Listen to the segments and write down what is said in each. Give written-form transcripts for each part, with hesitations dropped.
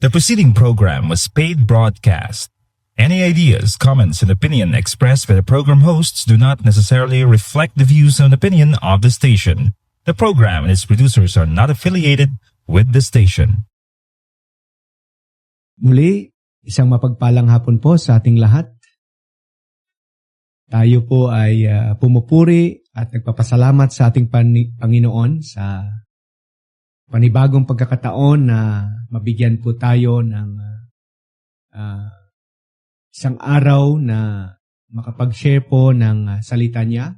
The preceding program was paid broadcast. Any ideas, comments, and opinion expressed by the program hosts do not necessarily reflect the views and opinion of the station. The program and its producers are not affiliated with the station. Muli, isang mapagpalang hapon po sa ating lahat. Tayo po ay pumupuri at nagpapasalamat sa ating Panginoon sa panibagong pagkakataon na mabigyan po tayo ng isang araw na makapag-share po ng salita niya.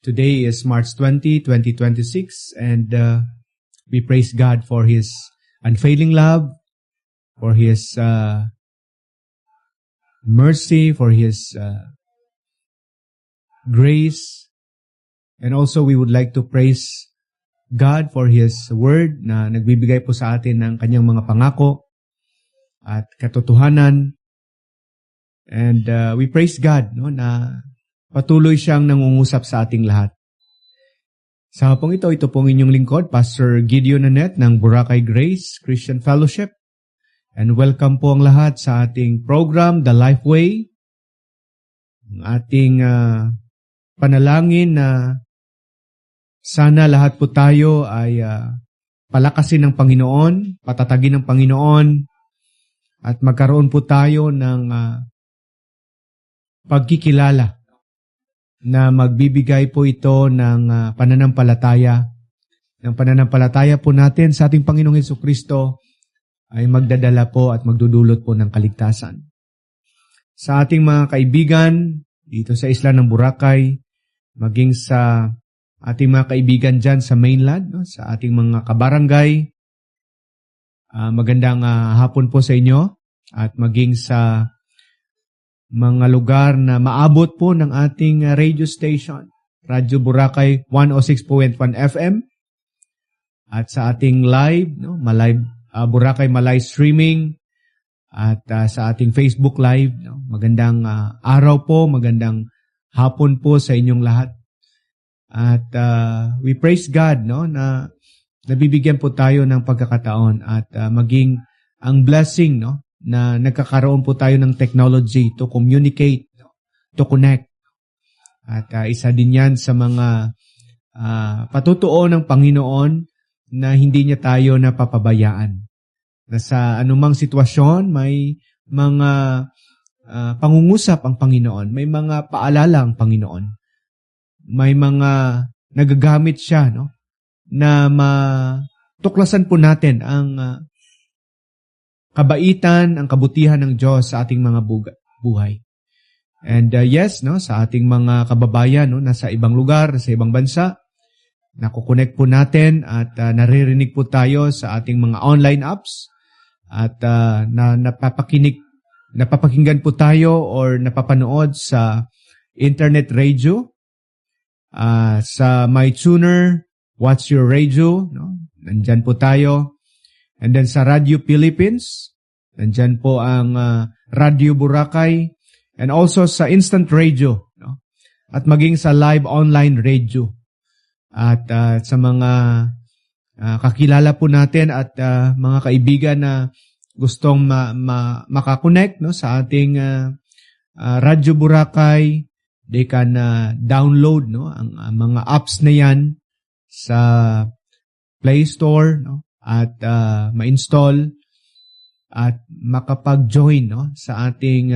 Today is March 20, 2026 and we praise God for His unfailing love, for His mercy, for His grace. And also we would like to praise God for His Word na nagbibigay po sa atin ng Kanyang mga pangako at katotohanan. And we praise God na patuloy siyang nangungusap sa ating lahat. Sa hapong ito pong inyong lingkod, Pastor Gideon Nanette ng Boracay Grace Christian Fellowship. And welcome po ang lahat sa ating program, The Life Way. Ang ating panalangin na sana lahat po tayo ay palakasin ng Panginoon, patatagin ng Panginoon, at magkaroon po tayo ng pagkikilala na magbibigay po ito ng pananampalataya. Ng pananampalataya po natin sa ating Panginoong Hesukristo ay magdadala po at magdudulot po ng kaligtasan. Sa ating mga kaibigan dito sa isla ng Boracay, maging sa ating mga kaibigan dyan sa mainland, sa ating mga kabarangay, magandang hapon po sa inyo at maging sa mga lugar na maabot po ng ating radio station, Radyo Boracay 106.1 FM at sa ating live, Boracay Malay streaming at sa ating Facebook live. Magandang araw po, magandang hapon po sa inyong lahat. At we praise God na nabibigyan po tayo ng pagkakataon at maging ang blessing na nagkakaroon po tayo ng technology to communicate, to connect. At isa din yan sa mga patutuo ng Panginoon na hindi niya tayo napapabayaan. Na sa anumang sitwasyon, may mga pangungusap ang Panginoon, may mga paalala ang Panginoon. May mga nagagamit siya na matuklasan po natin ang kabaitan, ang kabutihan ng Diyos sa ating mga buhay. And yes, sa ating mga kababayan nasa ibang lugar, sa ibang bansa, nakukonect po natin at naririnig po tayo sa ating mga online apps at napapakinggan po tayo or napapanood sa internet radio, sa MyTuner, What's Your Radio, nandyan po tayo. And then sa Radio Philippines, nandyan po ang Radio Boracay, and also sa Instant Radio, at maging sa live online radio. At sa mga kakilala po natin at mga kaibigan na gustong makakonect sa ating Radio Boracay, they can download ang mga apps na yan sa Play Store at ma-install at makapag-join sa ating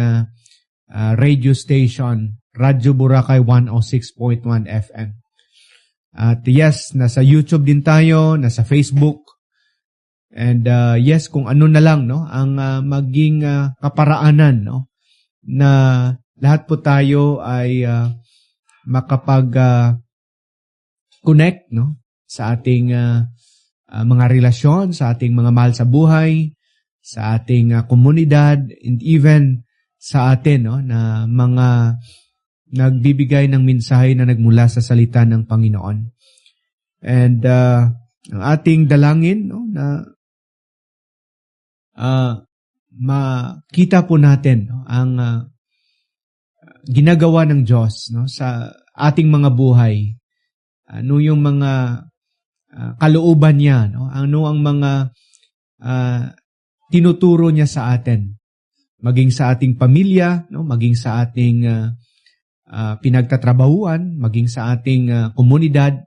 radio station, Radio Boracay 106.1 FM. At yes, nasa YouTube din tayo, nasa Facebook. And yes, kung ano na lang ang maging kaparaanan na lahat po tayo ay makapag-connect sa ating mga relasyon, sa ating mga mahal sa buhay, sa ating komunidad, and even sa atin na mga nagbibigay ng mensahe na nagmula sa salita ng Panginoon. And ang ating dalangin na makita po natin ang ginagawa ng Diyos sa ating mga buhay. Ano yung mga kalooban niya, ano ang mga tinuturo niya sa atin. Maging sa ating pamilya, no? Maging sa ating pinagtatrabahuan, maging sa ating komunidad,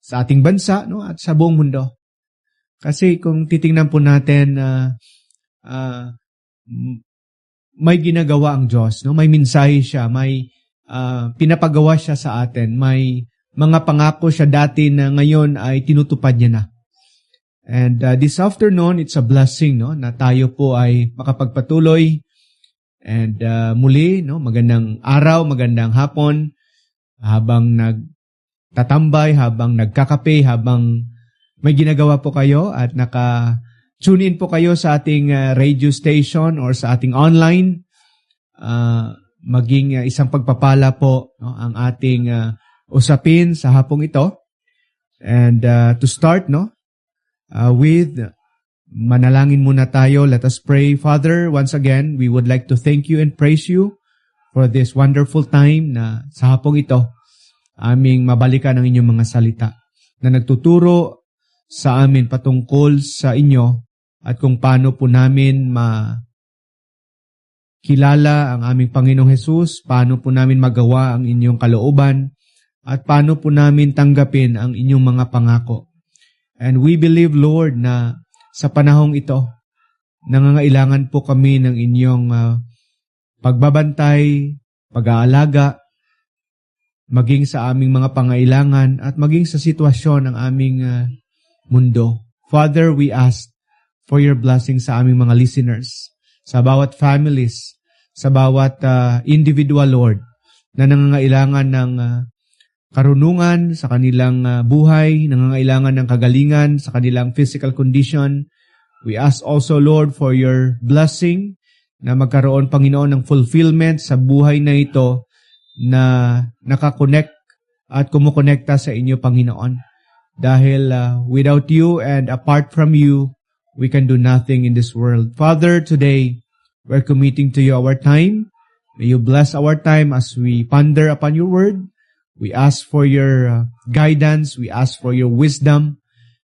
sa ating bansa, no? At sa buong mundo. Kasi kung titingnan po natin, may ginagawa ang Diyos, no? May mensahe siya, may pinapagawa siya sa atin, may mga pangako siya dati na ngayon ay tinutupad niya na. And this afternoon, it's a blessing, no, na tayo po ay makapagpatuloy. And muli, no, magandang araw, magandang hapon, habang nagtatambay, habang nagkakape, habang may ginagawa po kayo at naka-tune in po kayo sa ating radio station or sa ating online. Maging isang pagpapala po, no, ang ating usapin sa hapong ito. And to start, no, with manalangin muna tayo. Let us pray. Father, once again, we would like to thank you and praise you for this wonderful time na sa hapong ito, aming mabalikan ang inyong mga salita na nagtuturo sa amin patungkol sa inyo at kung paano po namin kilala ang aming Panginoong Hesus, paano po namin magawa ang inyong kalooban, at paano po namin tanggapin ang inyong mga pangako. And we believe, Lord, na sa panahong ito, nangangailangan po kami ng inyong pagbabantay, pag-aalaga, maging sa aming mga pangailangan at maging sa sitwasyon ng aming mundo. Father, we ask for your blessing sa aming mga listeners, sa bawat families, sa bawat individual, Lord, na nangangailangan ng karunungan sa kanilang buhay, nangangailangan ng kagalingan sa kanilang physical condition. We ask also, Lord, for your blessing na magkaroon, Panginoon, ng fulfillment sa buhay na ito na nakakonect at kumukonekta sa inyo, Panginoon. Dahil without you and apart from you, we can do nothing in this world. Father, today, we're committing to you our time. May you bless our time as we ponder upon your word. We ask for your guidance. We ask for your wisdom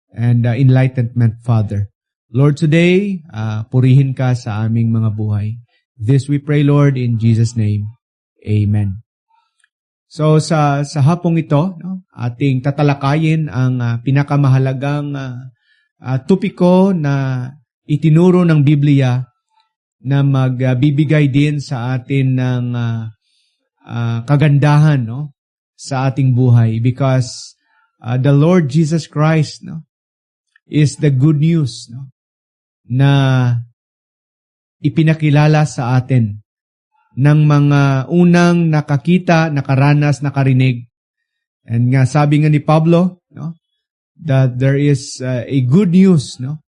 and enlightenment, Father. Lord, today, purihin ka sa aming mga buhay. This we pray, Lord, in Jesus' name. Amen. So, sa hapong ito, no, ating tatalakayin ang pinakamahalagang topiko na itinuro ng Biblia na magbibigay din sa atin ng kagandahan, no, sa ating buhay, because the Lord Jesus Christ, no, is the good news, no, na ipinakilala sa atin ng mga unang nakakita, nakaranas, nakarinig. And nga sabi nga ni Pablo, no, that there is a good news, no,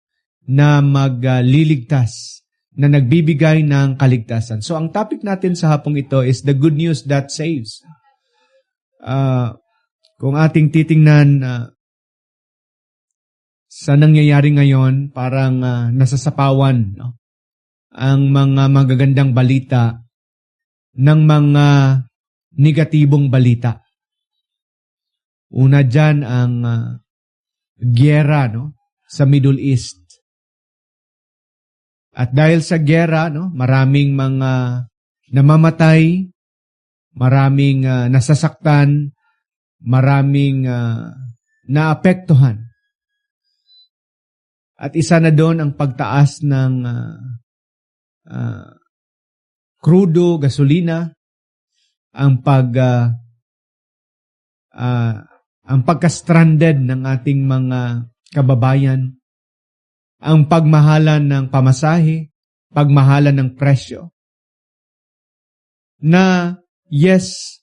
na magliligtas, na nagbibigay ng kaligtasan. So ang topic natin sa hapong ito is the good news that saves. Kung ating titingnan sa nangyayari ngayon, parang nasasapawan, no, ang mga magagandang balita ng mga negatibong balita. Una dyan ang gyera, no, sa Middle East. At dahil sa gyera, no, maraming mga namamatay, maraming nasasaktan, maraming naapektuhan. At isa na doon ang pagtaas ng krudo, gasolina, ang pagka-stranded ng ating mga kababayan, ang pagmahalan ng pamasahe, pagmahalan ng presyo. Na yes,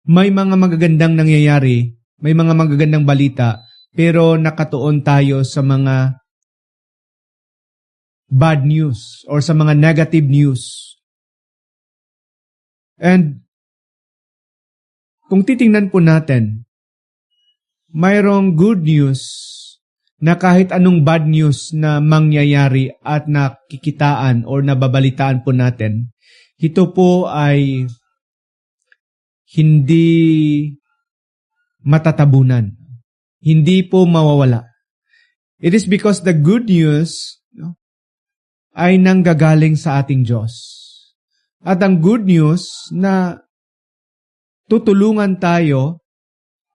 may mga magagandang nangyayari, may mga magagandang balita, pero nakatuon tayo sa mga bad news or sa mga negative news. And kung titingnan po natin, mayroong good news na kahit anong bad news na mangyayari at nakikitaan or nababalitaan po natin, ito po ay hindi matatabunan. Hindi po mawawala. It is because the good news ay nanggagaling sa ating Diyos. At ang good news na tutulungan tayo,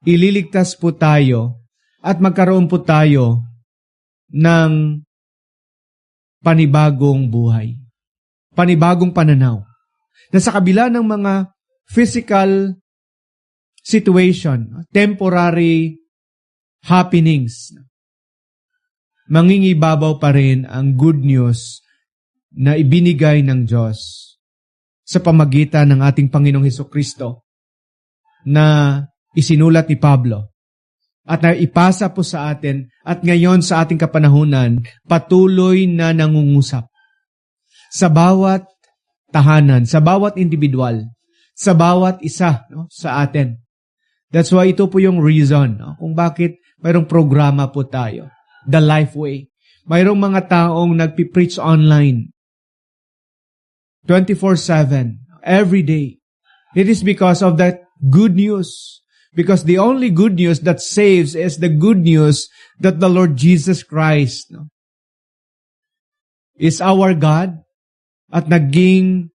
ililigtas po tayo, at magkaroon po tayo ng panibagong buhay. Panibagong pananaw. Na sa kabila ng mga physical situation, temporary happenings, mangingibabaw pa rin ang good news na ibinigay ng Diyos sa pamagitan ng ating Panginoong Hesukristo na isinulat ni Pablo at naipasa po sa atin at ngayon sa ating kapanahunan patuloy na nangungusap sa bawat tahanan, sa bawat individual, sa bawat isa sa atin. That's why ito po yung reason kung bakit mayroong programa po tayo, The Life Way. Mayroong mga taong nagpipreach online 24/7, every day. It is because of that good news. Because the only good news that saves is the good news that the Lord Jesus Christ is our God at naging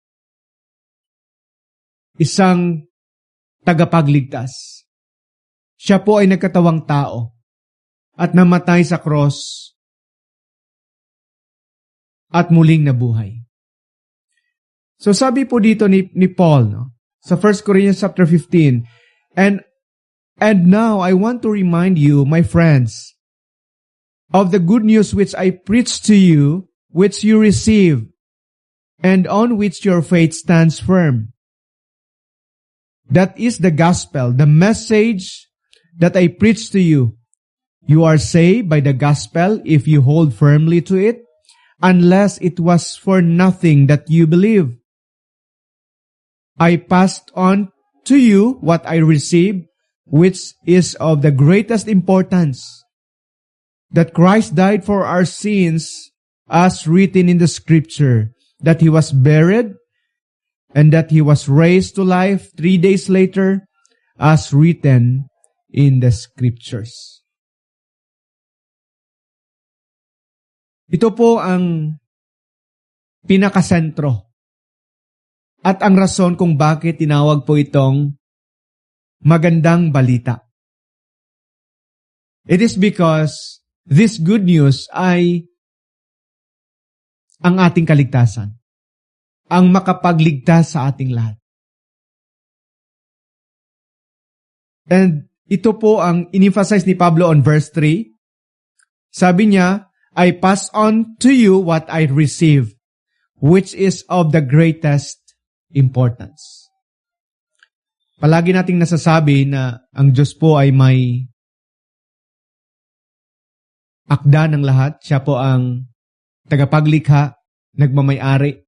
isang tagapagligtas. Siya po ay nagkatawang tao at namatay sa cross at muling nabuhay. So sabi po dito ni Paul sa 1 Corinthians chapter 15, And now I want to remind you, my friends, of the good news which I preached to you, which you received, and on which your faith stands firm. That is the gospel, the message that I preached to you. You are saved by the gospel if you hold firmly to it, unless it was for nothing that you believe. I passed on to you what I received, which is of the greatest importance, that Christ died for our sins, as written in the scripture, that He was buried, and that He was raised to life 3 days later, as written in the scriptures. Ito po ang pinakasentro at ang rason kung bakit tinawag po itong magandang balita. It is because this good news ay ang ating kaligtasan. Ang makapagligtas sa ating lahat. And ito po ang in-emphasize ni Pablo on verse 3. Sabi niya, I pass on to you what I received, which is of the greatest importance. Palagi nating nasasabi na ang Diyos po ay may akda ng lahat. Siya po ang tagapaglikha, nagmamay-ari.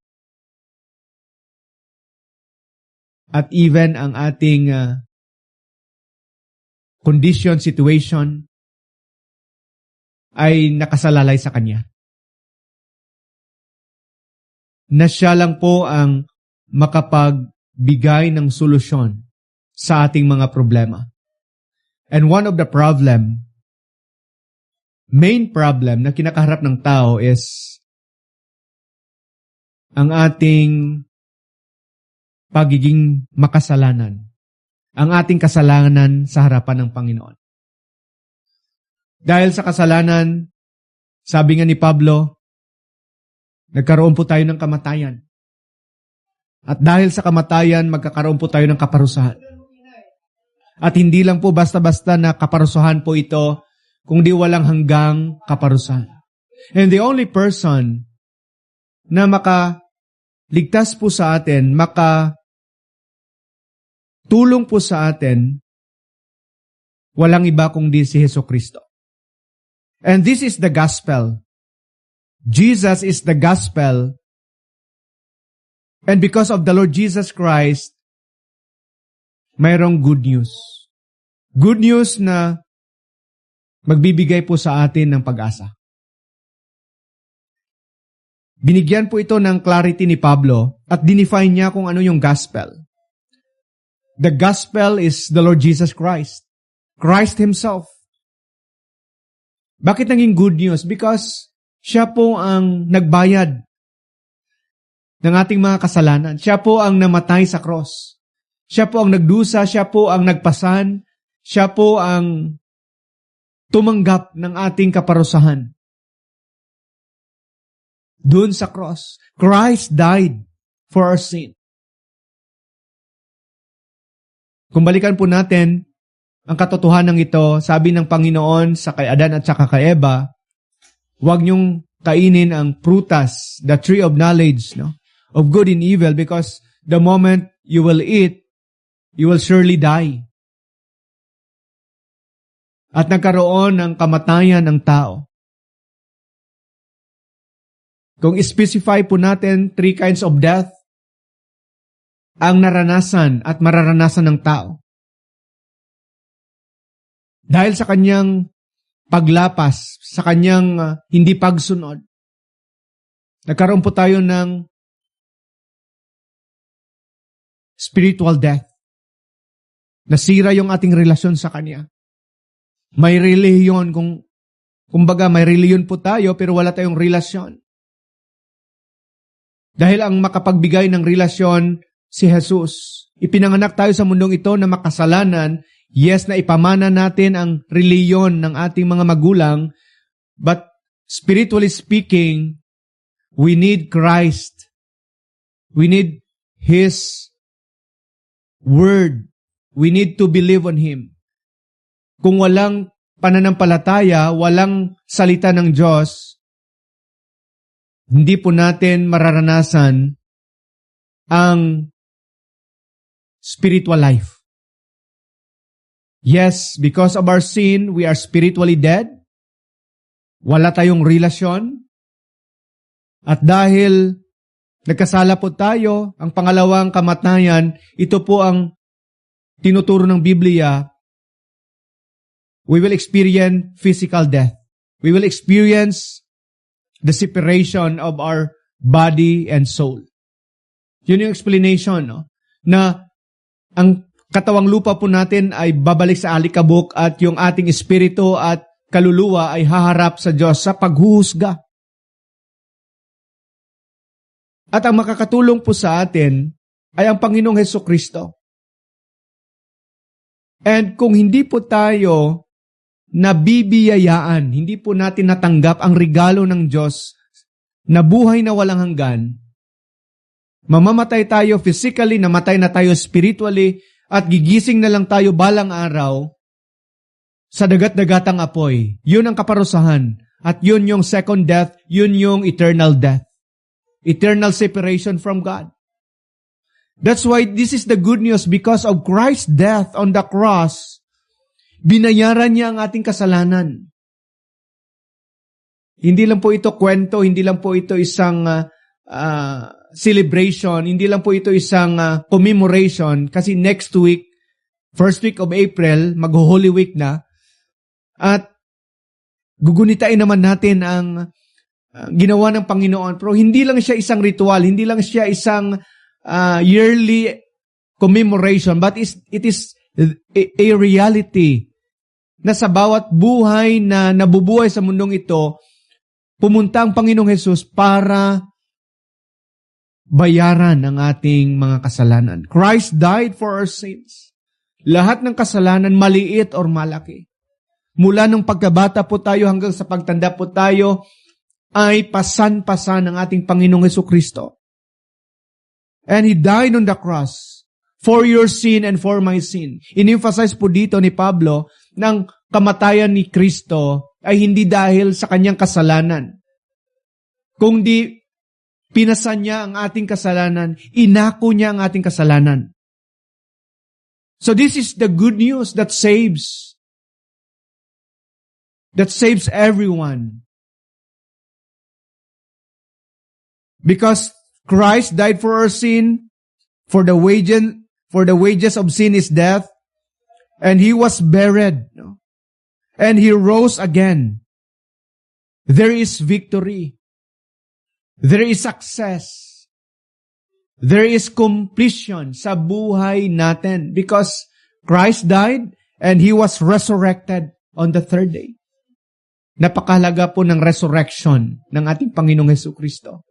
At even ang ating condition, situation, ay nakasalalay sa Kanya. Na siya lang po ang makapagbigay ng solusyon sa ating mga problema. And one of the main problem na kinakaharap ng tao is ang ating pagiging makasalanan. Ang ating kasalanan sa harapan ng Panginoon. Dahil sa kasalanan, sabi nga ni Pablo, nagkaroon po tayo ng kamatayan. At dahil sa kamatayan, magkakaroon po tayo ng kaparusahan. At hindi lang po basta-basta na kaparusahan po ito, kundi walang hanggang kaparusahan. And the only person na makaligtas po sa atin, makatulong po sa atin, walang iba kundi si Hesukristo. And this is the gospel. Jesus is the gospel. And because of the Lord Jesus Christ, mayroong good news. Good news na magbibigay po sa atin ng pag-asa. Binigyan po ito ng clarity ni Pablo at dinefine niya kung ano yung gospel. The gospel is the Lord Jesus Christ. Christ Himself. Bakit naging good news? Because siya po ang nagbayad ng ating mga kasalanan. Siya po ang namatay sa cross. Siya po ang nagdusa, siya po ang nagpasan, siya po ang tumanggap ng ating kaparusahan. Doon sa cross, Christ died for our sin. Kung balikan po natin ang katotohanan ito, sabi ng Panginoon sa kay Adan at saka kay Eva, huwag niyong kainin ang prutas, the tree of knowledge, of good and evil, because the moment you will eat, you will surely die. At nagkaroon ng kamatayan ng tao. Kung specify po natin 3 kinds of death, ang naranasan at mararanasan ng tao. Dahil sa kanyang paglapas, sa kanyang hindi pagsunod, nagkaroon po tayo ng spiritual death. Nasira yung ating relasyon sa Kanya. May reliyon, kumbaga may reliyon po tayo pero wala tayong relasyon. Dahil ang makapagbigay ng relasyon si Jesus. Ipinanganak tayo sa mundong ito na makasalanan. Yes, na ipamana natin ang reliyon ng ating mga magulang, but spiritually speaking, we need Christ. We need His Word. We need to believe on Him. Kung walang pananampalataya, walang salita ng Diyos, hindi po natin mararanasan ang spiritual life. Yes, because of our sin, we are spiritually dead. Wala tayong relasyon. At dahil nagkasala po tayo, ang pangalawang kamatayan, ito po ang tinuturo ng Biblia. We will experience physical death. We will experience the separation of our body and soul. Yun yung explanation, na ang katawang lupa po natin ay babalik sa alikabok at yung ating espiritu at kaluluwa ay haharap sa Diyos sa paghuhusga. At ang makakatulong po sa atin ay ang Panginoong Hesukristo. And kung hindi po tayo nabibiyayaan, hindi po natin natanggap ang regalo ng Diyos na buhay na walang hanggan, mamamatay tayo physically, namatay na tayo spiritually, at gigising na lang tayo balang araw sa dagat-dagatang apoy. Yun ang kaparusahan. At yun yung second death, yun yung eternal death. Eternal separation from God. That's why this is the good news, because of Christ's death on the cross, binayaran niya ang ating kasalanan. Hindi lang po ito kwento, hindi lang po ito isang celebration, hindi lang po ito isang commemoration, kasi next week, first week of April, mag-Holy Week na, at gugunitain naman natin ang ginawa ng Panginoon. Pero hindi lang siya isang ritual, hindi lang siya isang yearly commemoration, but it is a reality na sa bawat buhay na nabubuhay sa mundong ito, pumunta ang Panginoong Hesus para bayaran ang ating mga kasalanan. Christ died for our sins. Lahat ng kasalanan, maliit or malaki. Mula nung pagkabata po tayo hanggang sa pagtanda po tayo, ay pasan-pasan ng ating Panginoong Hesukristo. And He died on the cross for your sin and for my sin. In-emphasize po dito ni Pablo ng kamatayan ni Kristo ay hindi dahil sa kanyang kasalanan. Kung di pinasan niya ang ating kasalanan, inako niya ang ating kasalanan. So this is the good news that saves everyone. Because Christ died for our sin, for the wages of sin is death, and He was buried, and He rose again. There is victory. There is success. There is completion sa buhay natin because Christ died and He was resurrected on the third day. napakahalaga po ng resurrection ng ating Panginoong Hesukristo.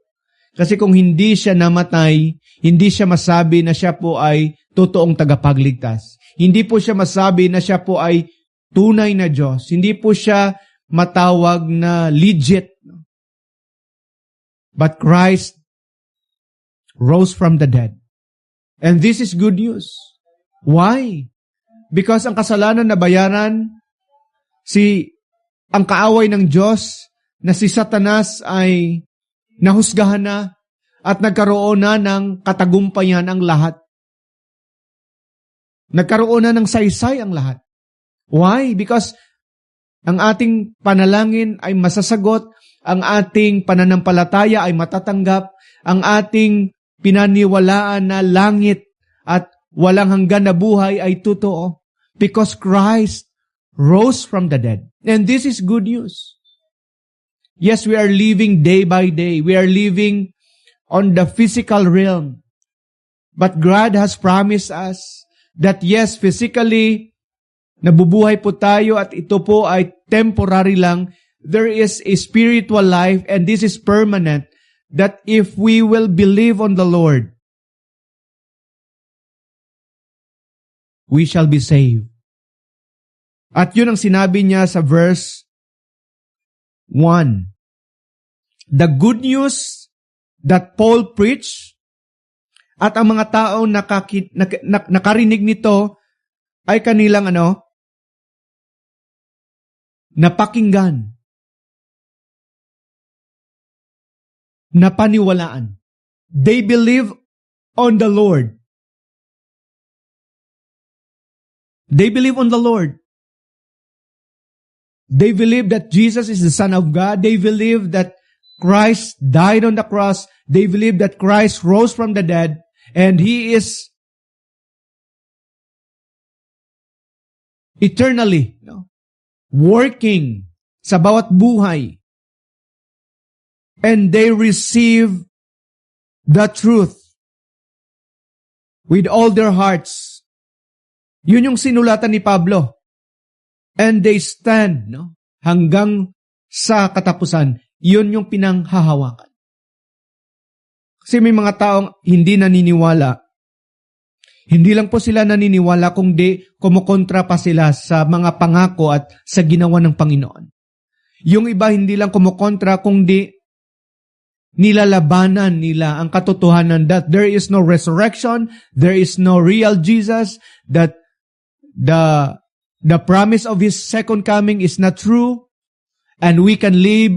Kasi kung hindi siya namatay, hindi siya masabi na siya po ay totoong tagapagligtas. Hindi po siya masabi na siya po ay tunay na Diyos. Hindi po siya matawag na legit. But Christ rose from the dead. And this is good news. Why? Because ang kasalanan na bayaran, ang kaaway ng Diyos na si Satanas ay nahusgahan na at nagkaroon na ng katagumpayan ang lahat. Nagkaroon na ng saysay ang lahat. Why? Because ang ating panalangin ay masasagot, ang ating pananampalataya ay matatanggap, ang ating pinaniwalaan na langit at walang hanggan na buhay ay totoo. Because Christ rose from the dead. And this is good news. Yes, we are living day by day. We are living on the physical realm. But God has promised us that yes, physically, nabubuhay po tayo at ito po ay temporary lang. There is a spiritual life and this is permanent, that if we will believe on the Lord, we shall be saved. At yun ang sinabi niya sa verse 1. The good news that Paul preached at ang mga taong nakarinig nito ay kanilang napakinggan, napaniwalaan. They believe on the Lord. They believe on the Lord. They believe that Jesus is the Son of God. They believe that Christ died on the cross. They believe that Christ rose from the dead. And He is eternally working sa bawat buhay. And they receive the truth with all their hearts. Yun yung sinulatan ni Pablo. And they stand hanggang sa katapusan. Yun yung pinanghahawakan. Kasi may mga taong hindi naniniwala. Hindi lang po sila naniniwala kundi kumukontra pa sila sa mga pangako at sa ginawa ng Panginoon. Yung iba hindi lang kumukontra kundi nilalabanan nila ang katotohanan that there is no resurrection, there is no real Jesus, that the promise of His second coming is not true, and we can live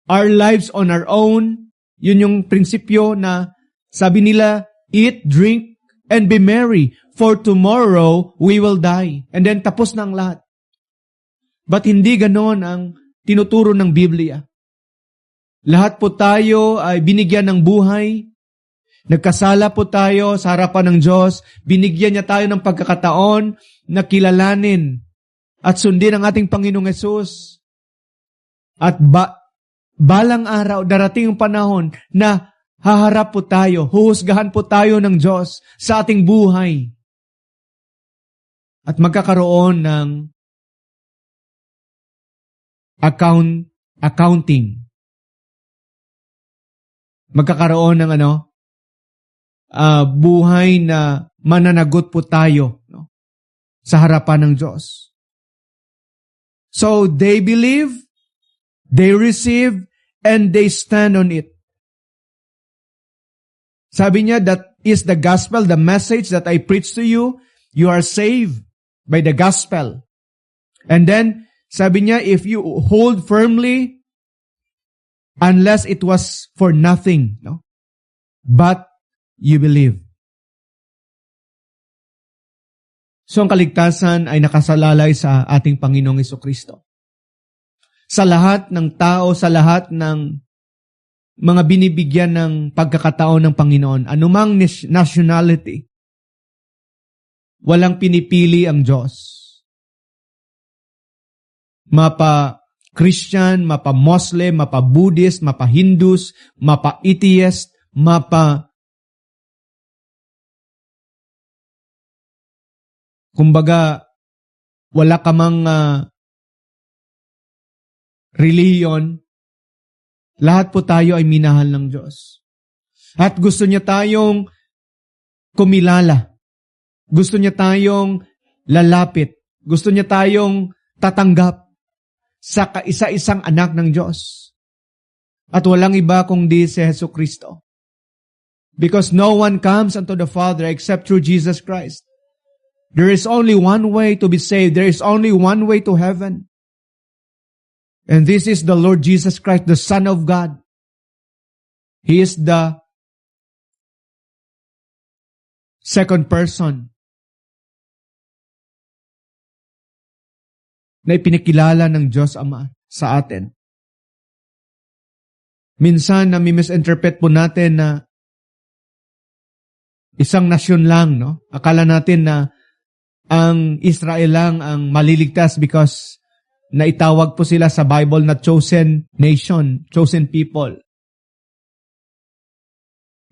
our lives on our own. Yun yung prinsipyo na sabi nila, eat, drink, and be merry, for tomorrow we will die. And then tapos na ang lahat. But hindi ganon ang tinuturo ng Biblia. Lahat po tayo ay binigyan ng buhay. Nagkasala po tayo sa harapan ng Diyos. Binigyan niya tayo ng pagkakataon na kilalanin at sundin ang ating Panginoong Hesus. At balang araw, darating ang panahon na haharap po tayo, huhusgahan po tayo ng Diyos sa ating buhay. At magkakaroon ng accounting. Magkakaroon ng buhay na mananagot po tayo sa harapan ng Diyos. So they believe, they receive, and they stand on it. Sabi niya, that is the gospel, the message that I preach to you. You are saved by the gospel. And then, sabi niya, if you hold firmly, unless it was for nothing, but you believe. So, ang kaligtasan ay nakasalalay sa ating Panginoong Hesukristo. Sa lahat ng tao, sa lahat ng mga binibigyan ng pagkakataon ng Panginoon, anumang nationality, walang pinipili ang Diyos. Mapa-Christian, mapa-Muslim, mapa-Buddhist, mapa-Hindus, mapa-Atheist, kumbaga, wala ka mang reliyon, lahat po tayo ay minahal ng Diyos. At gusto niya tayong kumilala. Gusto niya tayong lalapit. Gusto niya tayong tatanggap sa kaisa-isang anak ng Diyos. At walang iba kundi si Jesucristo. Because no one comes unto the Father except through Jesus Christ. There is only one way to be saved. There is only one way to heaven. And this is the Lord Jesus Christ, the Son of God. He is the second person na ipinakilala ng Diyos Ama sa atin. Minsan na misinterpret po natin na isang nasyon lang, no? Akala natin na ang Israel lang ang maliligtas because naitawag po sila sa Bible na chosen nation, chosen people.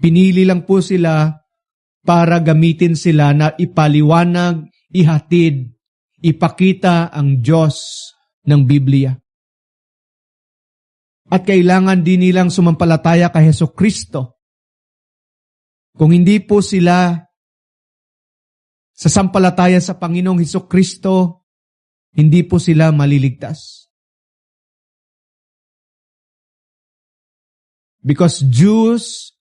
Pinili lang po sila para gamitin sila na ipaliwanag, ihatid, ipakita ang Diyos ng Biblia. At kailangan din nilang sumampalataya kay Jesucristo. Kung hindi po sila sasampalataya sa Panginoong Jesucristo, hindi po sila maliligtas. Because Jews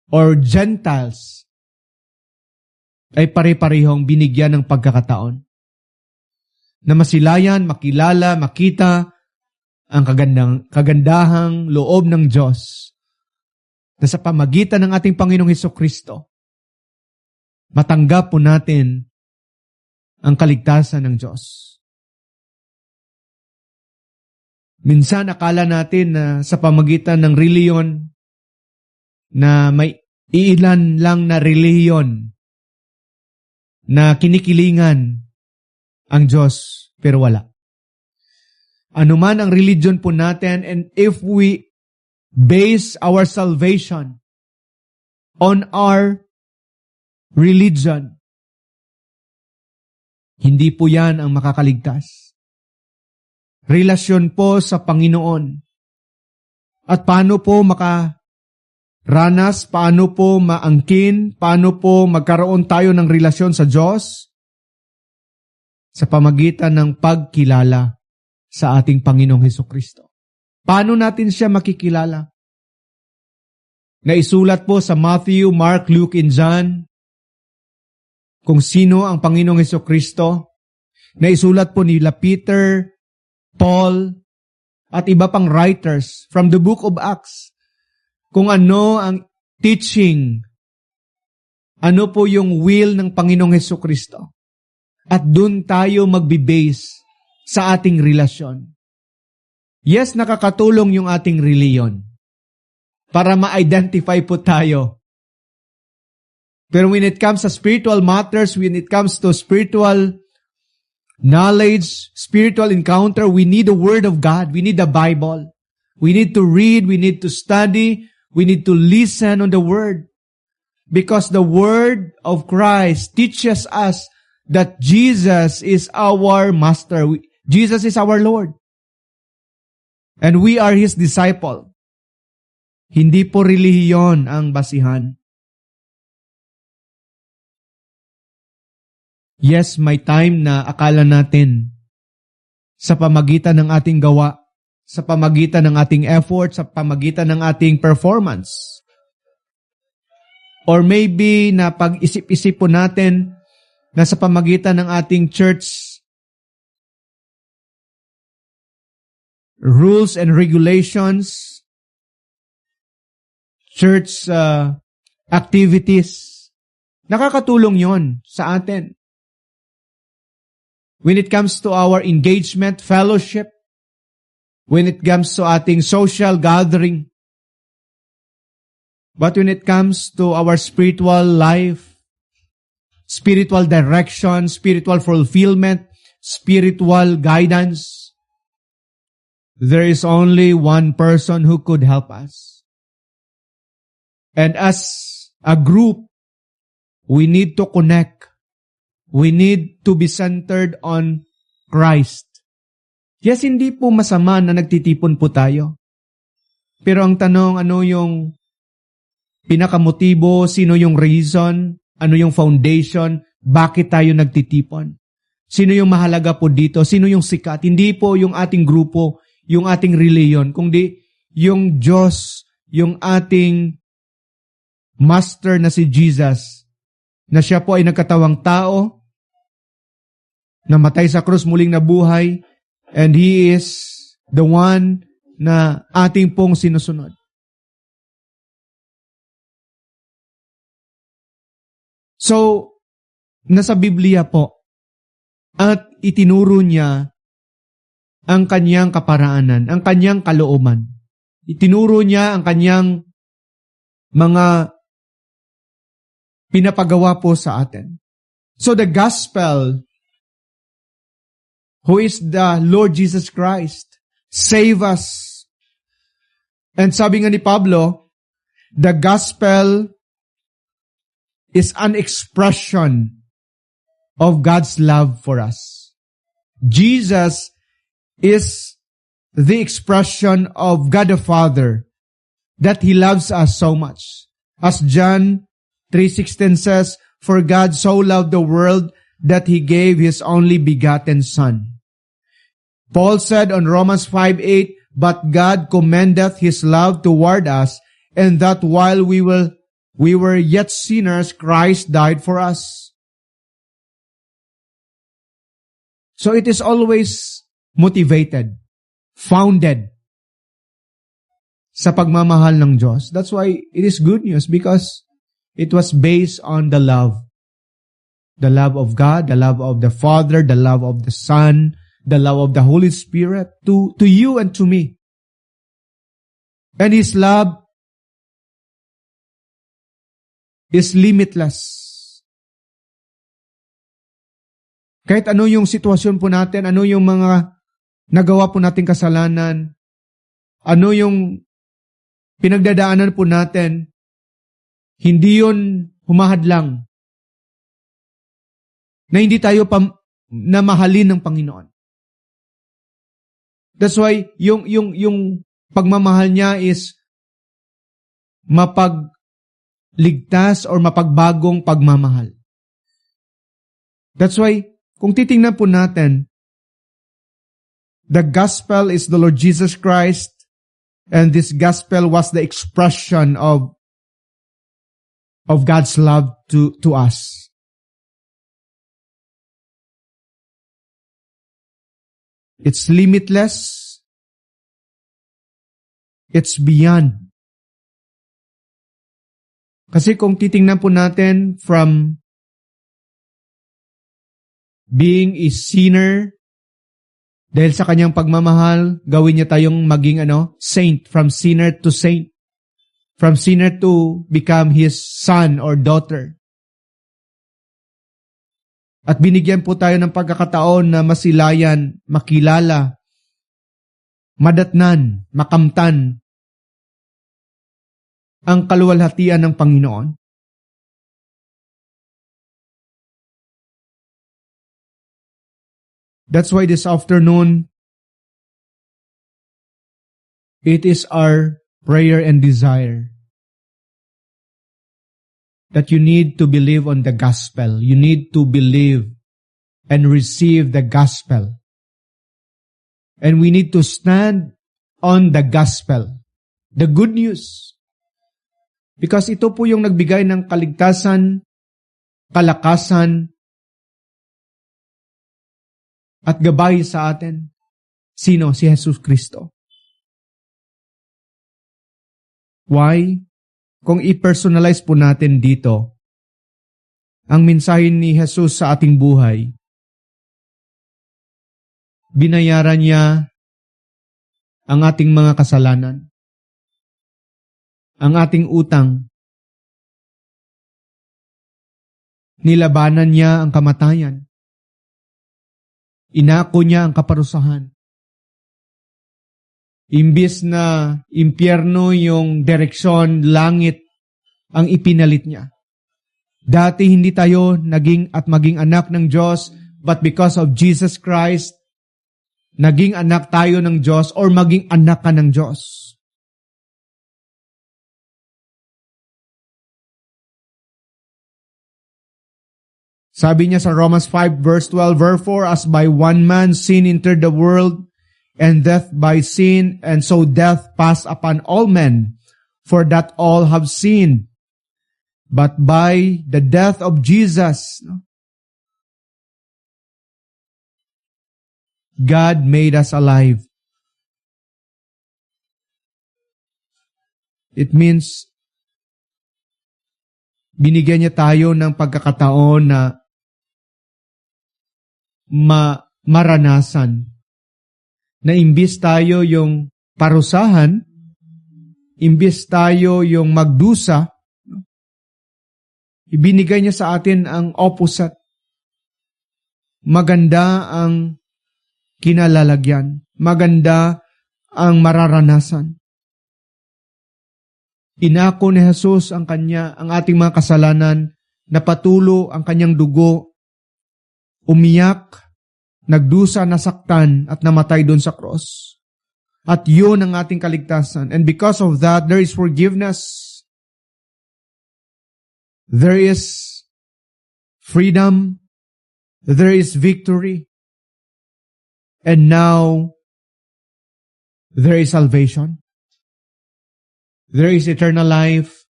or Gentiles ay pare-parehong binigyan ng pagkakataon na masilayan, makilala, makita ang kagandahang loob ng Diyos na sa pamagitan ng ating Panginoong Hesukristo, matanggap po natin ang kaligtasan ng Diyos. Minsan akala natin na sa pamagitan ng reliyon na may ilan lang na reliyon na kinikilingan ang Diyos, pero wala. Ano man ang religion po natin, and if we base our salvation on our religion, hindi po yan ang makakaligtas. Relasyon po sa Panginoon. At paano po makaranas, paano po maangkin, paano po magkaroon tayo ng relasyon sa Diyos? Sa pamagitan ng pagkilala sa ating Panginoong Hesukristo. Paano natin siya makikilala? Naisulat po sa Matthew, Mark, Luke, and John kung sino ang Panginoong Hesukristo. Naisulat po nila Peter, Paul, at iba pang writers from the book of Acts kung ano ang teaching, ano po yung will ng Panginoong Hesukristo. At dun tayo magbe-base sa ating relasyon. Yes, nakakatulong yung ating reliyon para ma-identify po tayo. Pero when it comes to spiritual matters, when it comes to spiritual knowledge, spiritual encounter, we need the Word of God. We need the Bible. We need to read. We need to study. We need to listen on the Word. Because the Word of Christ teaches us that Jesus is our Master. Jesus is our Lord. And we are His disciple. Hindi po relihiyon ang basihan. Yes, may time na akala natin sa pamagitan ng ating gawa, sa pamagitan ng ating effort, sa pamagitan ng ating performance. Or maybe na pag-isip-isip po natin na sa pamagitan ng ating church rules and regulations, church activities, nakakatulong yon sa atin. When it comes to our engagement, fellowship, when it comes to ating social gathering, but when it comes to our spiritual life, spiritual direction, spiritual fulfillment, spiritual guidance, there is only one person who could help us. And as a group, we need to connect. We need to be centered on Christ. Yes, hindi po masama na nagtitipon po tayo. Pero ang tanong, ano yung pinakamotibo, sino yung reason, ano yung foundation, bakit tayo nagtitipon? Sino yung mahalaga po dito? Sino yung sikat? Hindi po yung ating grupo, yung ating reliyon, kundi yung Diyos, yung ating Master na si Jesus, na siya po ay nagkatawang tao, namatay sa krus, muling nabuhay, and He is the one na ating pong sinusunod. So, nasa Biblia po, at itinuro niya ang kanyang kaparaanan, ang kanyang kalooban. Itinuro niya ang kanyang mga pinapagawa po sa atin. So the gospel, who is the Lord Jesus Christ, save us. And sabi nga ni Pablo, the gospel is an expression of God's love for us. Jesus is the expression of God the Father, that He loves us so much. As John 3:16 says, for God so loved the world that He gave His only begotten Son. Paul said on Romans 5:8, but God commendeth His love toward us, and that while we were yet sinners, Christ died for us. So it is always motivated, founded sa pagmamahal ng Diyos. That's why it is good news, because it was based on the love. The love of God, the love of the Father, the love of the Son, the love of the Holy Spirit to you and to me. And His love is limitless. Kahit ano yung sitwasyon po natin, ano yung mga nagawa po nating kasalanan, ano yung pinagdadaanan po natin, hindi yun humahadlang na hindi tayo na mahalin ng Panginoon. That's why yung pagmamahal niya is mapagligtas or mapagbagong pagmamahal. That's why kung titingnan po natin, the gospel is the Lord Jesus Christ, and this gospel was the expression of God's love to us. It's limitless. It's beyond. Kasi kung titingnan po natin from being a sinner, dahil sa kanyang pagmamahal, gawin niya tayong maging saint, from sinner to saint. From sinner to become His son or daughter. At binigyan po tayo ng pagkakataon na masilayan, makilala, madatnan, makamtan ang kaluwalhatian ng Panginoon. That's why this afternoon, it is our prayer and desire that you need to believe on the gospel. You need to believe and receive the gospel. And we need to stand on the gospel, the good news. Because ito po yung nagbigay ng kaligtasan, kalakasan, at gabay sa atin. Sino? Si Jesus Kristo. Why? Kung i-personalize po natin dito, ang mensahe ni Jesus sa ating buhay, binayaran niya ang ating mga kasalanan, ang ating utang, nilabanan niya ang kamatayan, inako niya ang kaparusahan. Imbis na impyerno yung direksyon, langit ang ipinalit niya. Dati hindi tayo maging anak ng Diyos, but because of Jesus Christ, naging anak tayo ng Diyos or maging anak ka ng Diyos. Sabi niya sa Romans 5 verse 12, "Wherefore as by one man sin entered the world, and death by sin, and so death passed upon all men, for that all have sinned. But by the death of Jesus, God made us alive." It means, binigyan niya tayo ng pagkakataon na maranasan na imbis tayo yung parusahan, imbis tayo yung magdusa, ibinigay niya sa atin ang opposite. Maganda ang kinalalagyan. Maganda ang mararanasan. Inako ni Jesus ang ating mga kasalanan, napatulo ang kanyang dugo, umiyak, nagdusa, nasaktan, at namatay doon sa cross. At yun ang ating kaligtasan. And because of that, there is forgiveness. There is freedom. There is victory. And now, there is salvation. There is eternal life.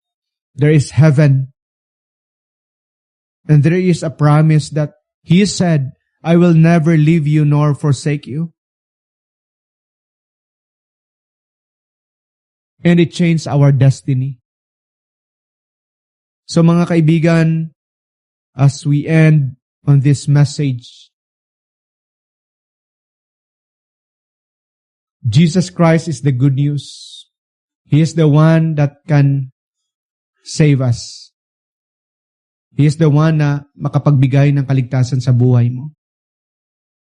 There is heaven. And there is a promise that He said, "I will never leave you nor forsake you." And it changed our destiny. So mga kaibigan, as we end on this message, Jesus Christ is the good news. He is the one that can save us. He is the one na makapagbigay ng kaligtasan sa buhay mo.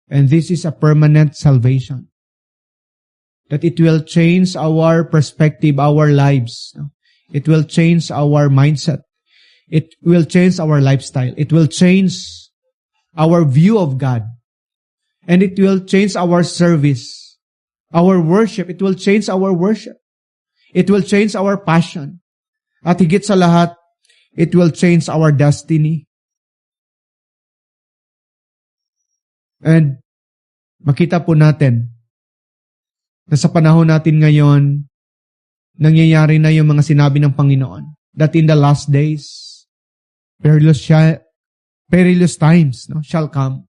And this is a permanent salvation. That it will change our perspective, our lives. It will change our mindset. It will change our lifestyle. It will change our view of God. And it will change our service, our worship. It will change our worship. It will change our passion. At higit sa lahat, it will change our destiny. And makita po natin na sa panahon natin ngayon, nangyayari na yung mga sinabi ng Panginoon, that in the last days, perilous times shall come.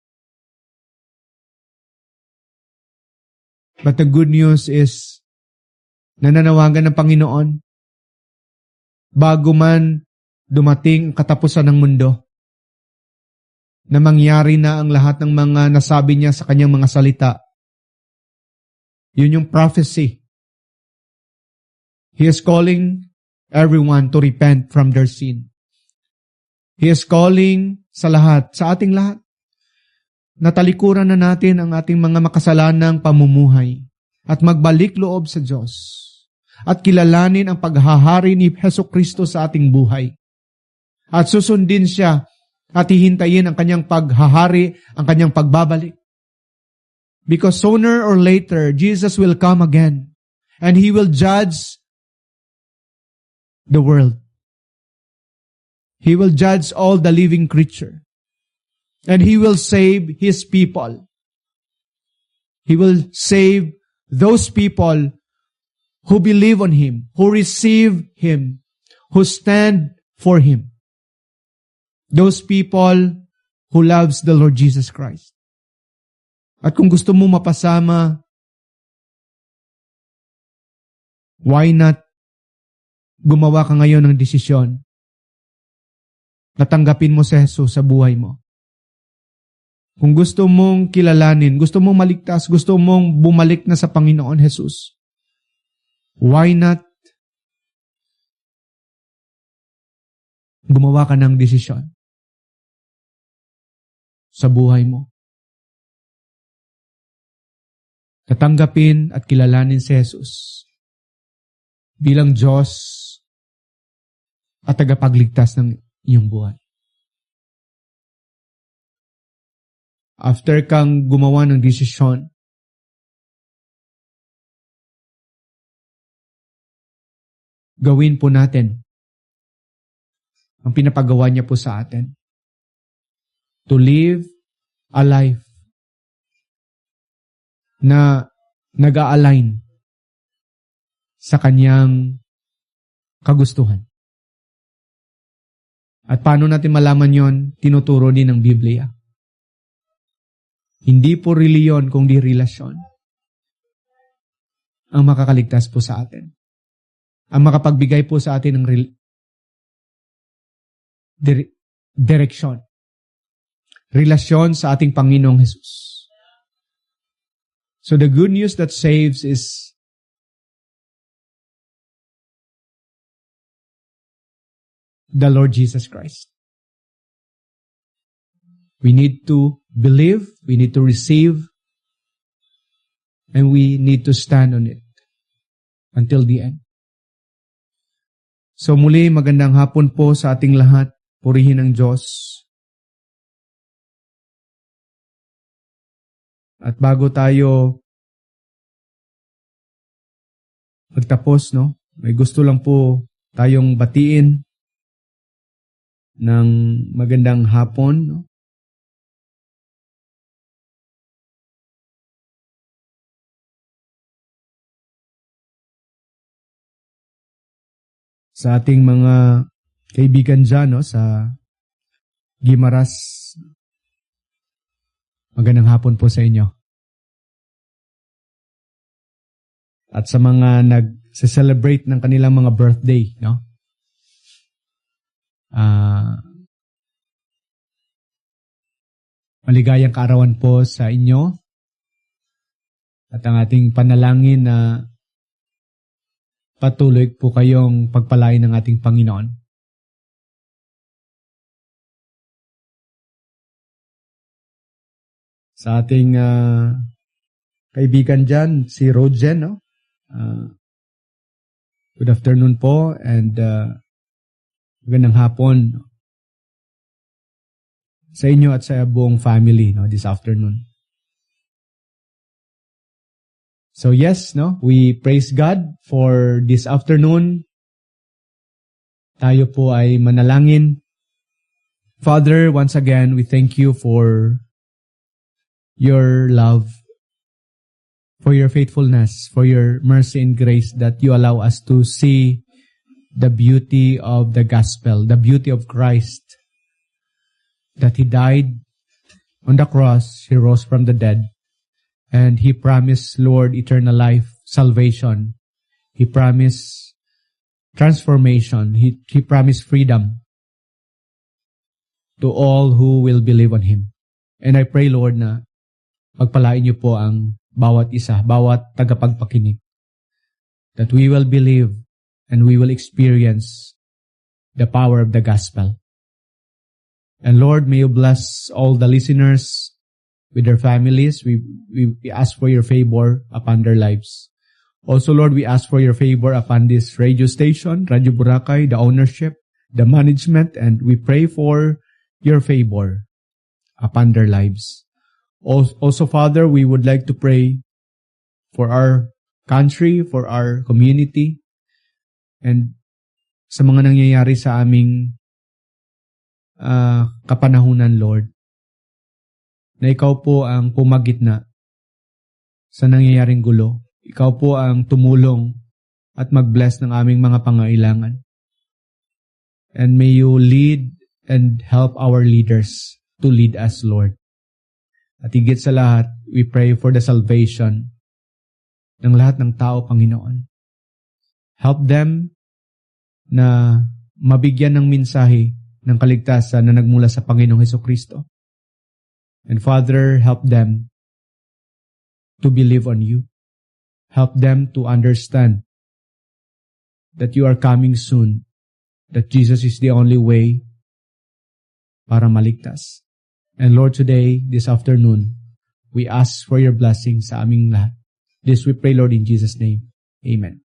But the good news is, nananawagan ng Panginoon, bago man dumating ang katapusan ng mundo, na mangyari na ang lahat ng mga nasabi niya sa kanyang mga salita. Yun yung prophecy. He is calling everyone to repent from their sin. He is calling sa lahat, sa ating lahat, na talikuran na natin ang ating mga makasalanang pamumuhay at magbalik loob sa Diyos at kilalanin ang paghahari ni Jesucristo sa ating buhay. At susundin siya at hihintayin ang kanyang paghahari, ang kanyang pagbabalik. Because sooner or later, Jesus will come again and He will judge the world. He will judge all the living creature. And He will save His people. He will save those people who believe on Him, who receive Him, who stand for Him. Those people who loves the Lord Jesus Christ. At kung gusto mo mapasama, why not gumawa ka ngayon ng desisyon na tanggapin mo si Jesus sa buhay mo? Kung gusto mong kilalanin, gusto mong maligtas, gusto mong bumalik na sa Panginoon Jesus, why not gumawa ka ng desisyon sa buhay mo? Tatanggapin at kilalanin si Jesus bilang Diyos at tagapagligtas ng iyong buhay. After kang gumawa ng desisyon gawin po natin ang pinapagawa niya po sa atin. To live a life na nag-a-align sa kanyang kagustuhan. At paano natin malaman yon? Tinuturo din ng Biblia. Hindi po reliyon kundi relasyon ang makakaligtas po sa atin. Ang makapagbigay po sa atin ng direksyon. Relasyon sa ating Panginoong Hesus. So the good news that saves is the Lord Jesus Christ. We need to believe, we need to receive, and we need to stand on it until the end. So muli, magandang hapon po sa ating lahat. Purihin ang Diyos. At bago tayo magtapos, no? May gusto lang po tayong batiin ng magandang hapon, no? Sa ating mga kaibigan dyan, no, sa Guimaras, magandang hapon po sa inyo. At sa mga nag-celebrate ng kanilang mga birthday, no? Maligayang kaarawan po sa inyo. At ang ating panalangin na patuloy po kayong pagpalain ng ating Panginoon. Sa ating kaibigan dyan, si Rogen, no? Good afternoon po and magandang hapon sa inyo at sa buong family, no, this afternoon. So yes, no, we praise God for this afternoon. Tayo po ay manalangin. Father, once again, we thank you for your love, for your faithfulness, for your mercy and grace that you allow us to see the beauty of the gospel, the beauty of Christ, that He died on the cross, He rose from the dead, and He promised, Lord, eternal life, salvation. He promised transformation. He promised freedom to all who will believe on Him. And I pray, Lord, na pagpalain niyo po ang bawat isa, bawat tagapagpakinig, that we will believe and we will experience the power of the gospel. And Lord, may you bless all the listeners with their families. We ask for your favor upon their lives. Also, Lord, we ask for your favor upon this radio station, Radio Boracay, the ownership, the management, and we pray for your favor upon their lives. Also, Father, we would like to pray for our country, for our community, and sa mga nangyayari sa aming kapanahunan, Lord, na ikaw po ang pumagitna sa nangyayaring gulo. Ikaw po ang tumulong at mag-bless ng aming mga pangailangan. And may you lead and help our leaders to lead us, Lord. At higit sa lahat, we pray for the salvation ng lahat ng tao, Panginoon. Help them na mabigyan ng mensahe ng kaligtasan na nagmula sa Panginoong Hesukristo. And Father, help them to believe on you. Help them to understand that you are coming soon, that Jesus is the only way para maligtas. And Lord, today, this afternoon, we ask for your blessing sa aming lahat. This we pray, Lord, in Jesus' name. Amen.